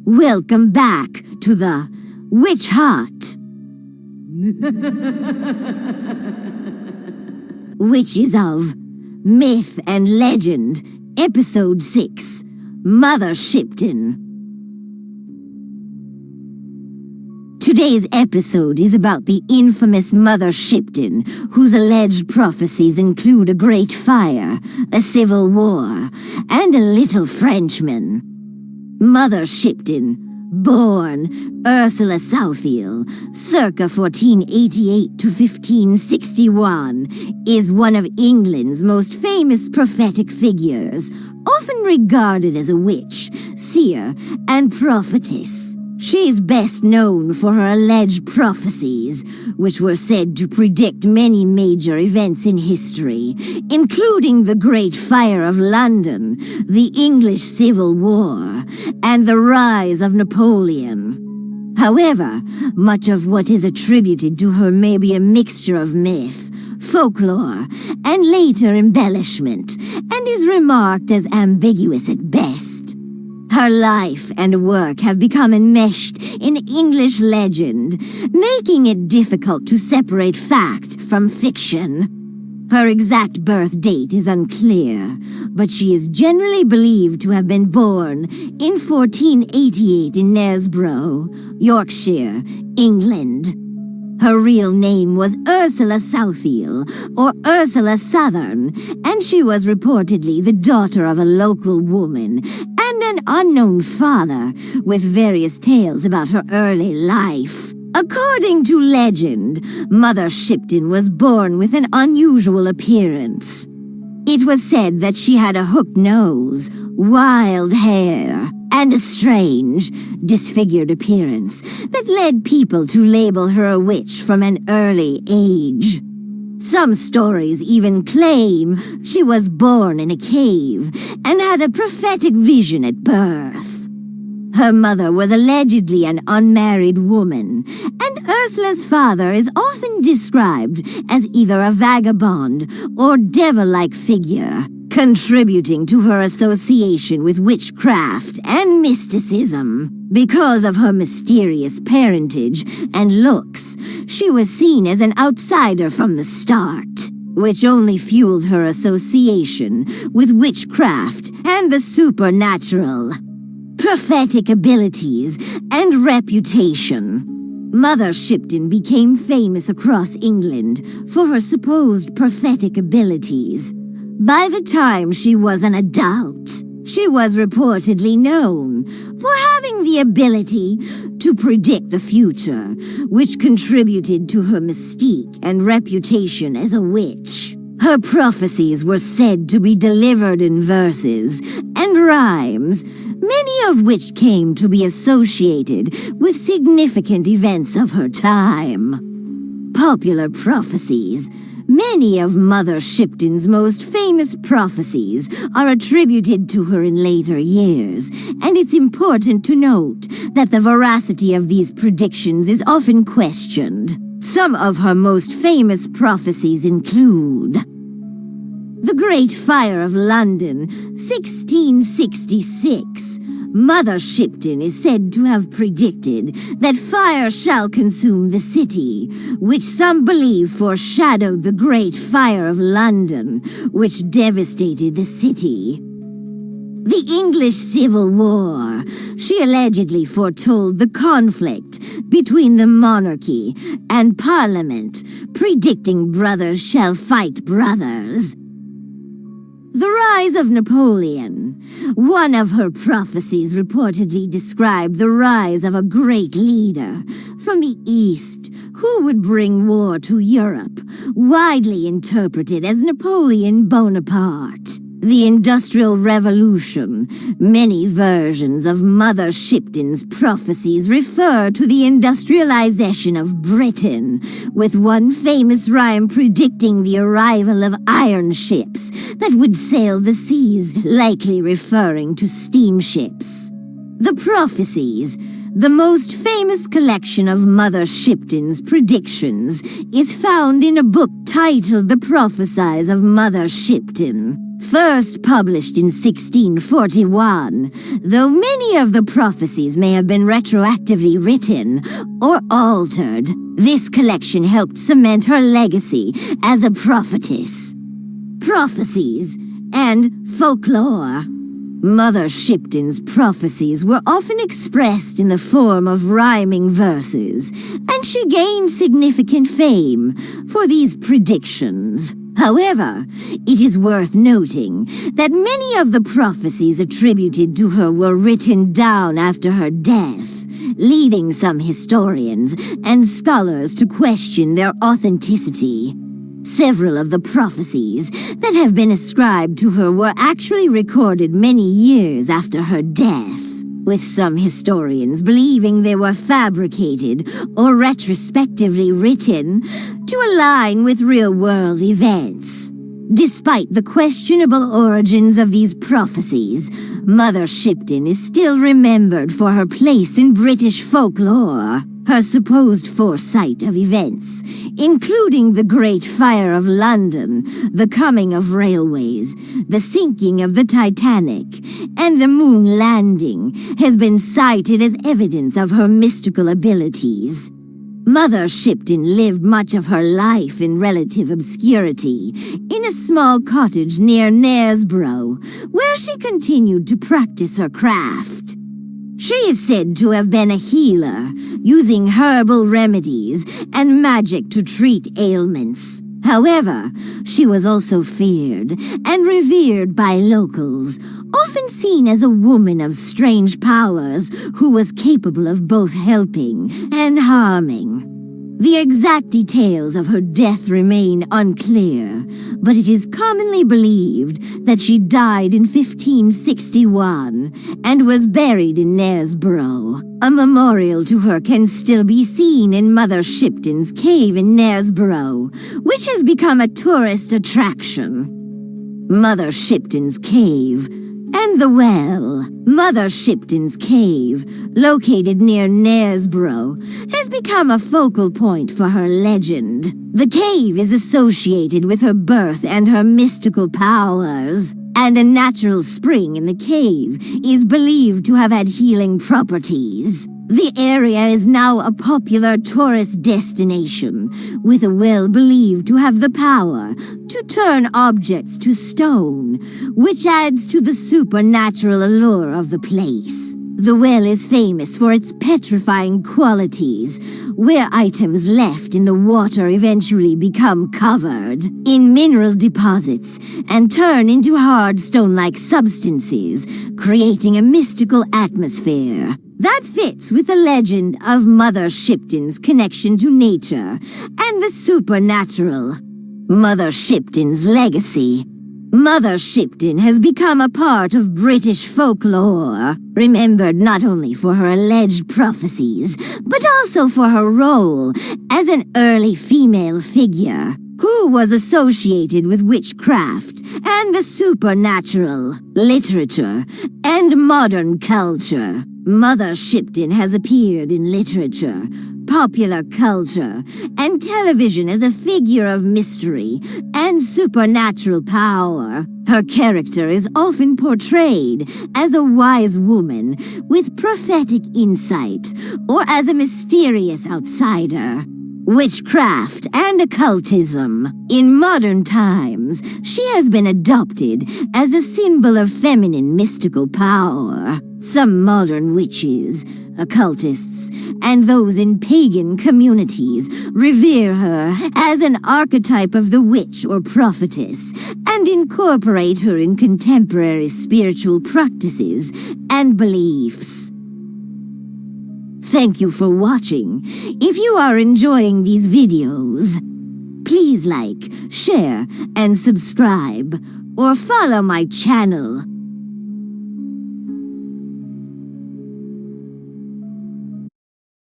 Welcome back to the Witch Hut. Witches of Myth and Legend, Episode 6, Mother Shipton. Today's episode is about the infamous Mother Shipton, whose alleged prophecies include a great fire, a civil war, and a little Frenchman. Mother Shipton, born Ursula Southiel, circa 1488 to 1561, is one of England's most famous prophetic figures, often regarded as a witch, seer, and prophetess. She is best known for her alleged prophecies, which were said to predict many major events in history, including the Great Fire of London, the English Civil War, and the rise of Napoleon. However, much of what is attributed to her may be a mixture of myth, folklore, and later embellishment, and is remarked as ambiguous at best. Her life and work have become enmeshed in English legend, making it difficult to separate fact from fiction. Her exact birth date is unclear, but she is generally believed to have been born in 1488 in Knaresborough, Yorkshire, England. Her real name was Ursula Southiel, or Ursula Southern, and she was reportedly the daughter of a local woman and an unknown father, with various tales about her early life. According to legend, Mother Shipton was born with an unusual appearance. It was said that she had a hooked nose, wild hair, and a strange, disfigured appearance that led people to label her a witch from an early age. Some stories even claim she was born in a cave and had a prophetic vision at birth. Her mother was allegedly an unmarried woman, and Ursula's father is often described as either a vagabond or devil-like figure, contributing to her association with witchcraft and mysticism. Because of her mysterious parentage and looks, she was seen as an outsider from the start, which only fueled her association with witchcraft and the supernatural, prophetic abilities, and reputation. Mother Shipton became famous across England for her supposed prophetic abilities. By the time she was an adult, she was reportedly known for having the ability to predict the future, which contributed to her mystique and reputation as a witch. Her prophecies were said to be delivered in verses and rhymes, many of which came to be associated with significant events of her time. Popular prophecies. Many of Mother Shipton's most famous prophecies are attributed to her in later years, and it's important to note that the veracity of these predictions is often questioned. Some of her most famous prophecies include the Great Fire of London, 1666. Mother Shipton is said to have predicted that fire shall consume the city, which some believe foreshadowed the Great Fire of London, which devastated the city. The English Civil War. She allegedly foretold the conflict between the monarchy and Parliament, predicting brothers shall fight brothers. The rise of Napoleon. One of her prophecies reportedly described the rise of a great leader from the East who would bring war to Europe, widely interpreted as Napoleon Bonaparte. The Industrial Revolution. Many versions of Mother Shipton's prophecies refer to the industrialization of Britain, with one famous rhyme predicting the arrival of iron ships that would sail the seas, likely referring to steamships. The prophecies. The most famous collection of Mother Shipton's predictions is found in a book titled The Prophecies of Mother Shipton. First published in 1641, though many of the prophecies may have been retroactively written or altered, this collection helped cement her legacy as a prophetess. Prophecies and folklore. Mother Shipton's prophecies were often expressed in the form of rhyming verses, and she gained significant fame for these predictions. However, it is worth noting that many of the prophecies attributed to her were written down after her death, leading some historians and scholars to question their authenticity. Several of the prophecies that have been ascribed to her were actually recorded many years after her death, with some historians believing they were fabricated or retrospectively written to align with real-world events. Despite the questionable origins of these prophecies, Mother Shipton is still remembered for her place in British folklore, her supposed foresight of events, including the Great Fire of London, the coming of railways, the sinking of the Titanic, and the moon landing, has been cited as evidence of her mystical abilities. Mother Shipton lived much of her life in relative obscurity, in a small cottage near Knaresborough, where she continued to practice her craft. She is said to have been a healer, using herbal remedies and magic to treat ailments. However, she was also feared and revered by locals, often seen as a woman of strange powers who was capable of both helping and harming. The exact details of her death remain unclear, but it is commonly believed that she died in 1561 and was buried in Knaresborough. A memorial to her can still be seen in Mother Shipton's cave in Knaresborough, which has become a tourist attraction. Mother Shipton's cave and the well. Mother Shipton's cave, located near Knaresborough, has become a focal point for her legend. The cave is associated with her birth and her mystical powers, and a natural spring in the cave is believed to have had healing properties. The area is now a popular tourist destination, with a well believed to have the power to turn objects to stone, which adds to the supernatural allure of the place. The well is famous for its petrifying qualities, where items left in the water eventually become covered in mineral deposits and turn into hard stone-like substances, creating a mystical atmosphere that fits with the legend of Mother Shipton's connection to nature and the supernatural. Mother Shipton's legacy. Mother Shipton has become a part of British folklore, remembered not only for her alleged prophecies, but also for her role as an early female figure who was associated with witchcraft and the supernatural, literature, and modern culture. Mother Shipton has appeared in literature, popular culture, and television as a figure of mystery and supernatural power. Her character is often portrayed as a wise woman with prophetic insight or as a mysterious outsider. Witchcraft and occultism. In modern times, she has been adopted as a symbol of feminine mystical power. Some modern witches, occultists, and those in pagan communities revere her as an archetype of the witch or prophetess and incorporate her in contemporary spiritual practices and beliefs. Thank you for watching. If you are enjoying these videos, please like, share, and subscribe, or follow my channel.